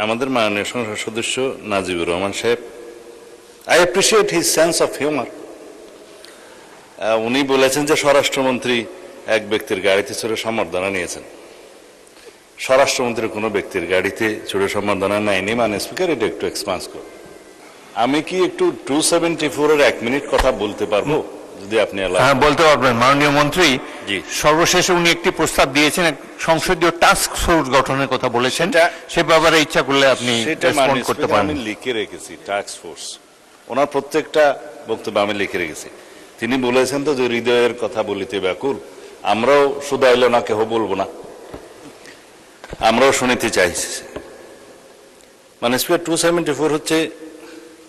আমাদের মাননীয় সংসদ সদস্য নাজিবুর রহমান সাহেব, I appreciate his sense of humour. উনি বলেছেন যে স্বরাষ্ট্রমন্ত্রী এক ব্যক্তির গাড়িতে চড়ে সম্বর্ধনা নিয়েছেন। স্বরাষ্ট্রমন্ত্রী কোনো ব্যক্তির গাড়িতে চড়ে সম্বর্ধনা নেয়নি। মাননীয় স্পিকার, এটা একটু এক্সপান্স করুন। আমি কি একটু 274 এর 1 মিনিট কথা বলতে পারবো? যদি আপনি বলতে পারবেন। মাননীয় মন্ত্রী, জি, সর্বশেষে উনি একটি প্রস্তাব দিয়েছেন, সংসদীয় টাস্ক ফোর্স গঠনের কথা বলেছেন। সে ব্যাপারে ইচ্ছা করলে আপনি রেসপন্ড করতে পারেন। আমি লিখে রেখেছি টাস্ক ফোর্স, ওনার প্রত্যেকটা বক্তব্য আমি লিখে রেখেছি। তিনি বলেছেন তো যে হৃদয়ের কথা বলিতে ব্যাকুল, আমরাও শুধাইল না কেহ বলবো না, আমরাও শুনিতে চাইছি। মানে স্পিকার, 274 হচ্ছে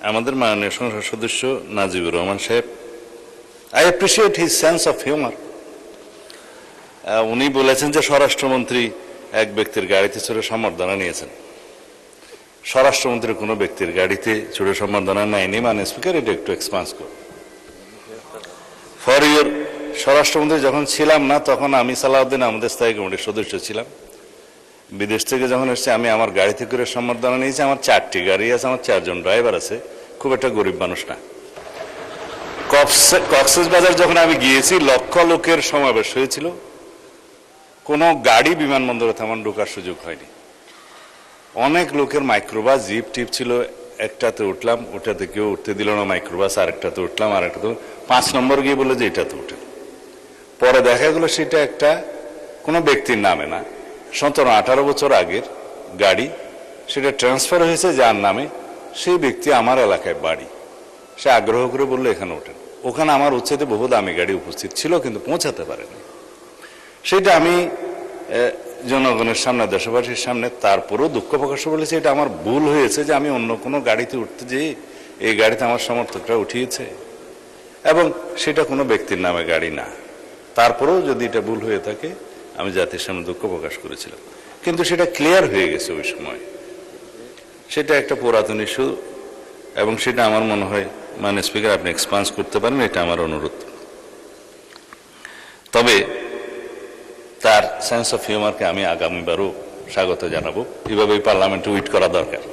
আমাদের মাননীয় সংসদ সদস্য নাজিবুর রহমান সাহেব, I appreciate his sense of humour. উনি বলেছেন যে স্বরাষ্ট্রমন্ত্রী এক ব্যক্তির গাড়িতে চড়ে সম্বর্ধনা নিয়েছেন। স্বরাষ্ট্রমন্ত্রী কোনো ব্যক্তির গাড়িতে চড়ে সম্বর্ধনা নেয়নি। মাননীয় স্পিকার, এটা একটু এক্সপান্স করুন। ফর ইউর, স্বরাষ্ট্রমন্ত্রী যখন ছিলাম না তখন আমি সালাউদ্দিন আমাদের স্থায়ী কমিটির সদস্য ছিলাম। বিদেশ থেকে যখন এসেছি আমি আমার গাড়িতে করে সম্বর্ধনা নিয়েছি। আমার 4টি গাড়ি আছে, আমার 4 জন ড্রাইভার আছে, খুব একটা গরিব মানুষ না। কক্সবাজার যখন আমি গিয়েছি, লক্ষ লোকের সমাবেশ হয়েছিল, কোনো গাড়ি বিমানবন্দরে তেমন ঢোকার সুযোগ হয়নি। অনেক লোকের মাইক্রোবাস জিপ টিপ ছিল, একটাতে উঠলাম, ওটাতে কেউ উঠতে দিল না মাইক্রোবাস, আরেকটাতে উঠলাম, আরেকটাতে 5 নম্বর গিয়ে বলে যে এটাতে উঠে। পরে দেখা গেল সেটা একটা কোনো ব্যক্তির নামে না, 17-18 বছর আগের গাড়ি, সেটা ট্রান্সফার হয়েছে যার নামে। সেই ব্যক্তি আমার এলাকায় বাড়ি, সে আগ্রহ করে বললো এখানে ওঠেন। ওখানে আমার উচ্ছেদে বহু দামি গাড়ি উপস্থিত ছিল, কিন্তু পৌঁছাতে পারেনি। সেটা আমি জনগণের সামনে, দেশবাসীর সামনে তারপরেও দুঃখ প্রকাশ বলেছি, এটা আমার ভুল হয়েছে যে আমি অন্য কোনো গাড়িতে উঠতে যেয়ে এই গাড়িতে আমার সমর্থকরা উঠিয়েছে, এবং সেটা কোনো ব্যক্তির নামে গাড়ি না। তারপরেও যদি এটা ভুল হয়ে থাকে আমি জাতির সামনে দুঃখ প্রকাশ করেছিলাম, কিন্তু সেটা ক্লিয়ার হয়ে গেছে ওই সময়। সেটা একটা পুরাতন ইস্যু, এবং সেটা আমার মনে হয় মাননীয় স্পিকার আপনি এক্সপান্স করতে পারেন, এটা আমার অনুরোধ। তবে তার সেন্স অফ হিউমারকে আমি আগামীবারও স্বাগত জানাবো। এভাবেই পার্লামেন্টে উইট করা দরকার।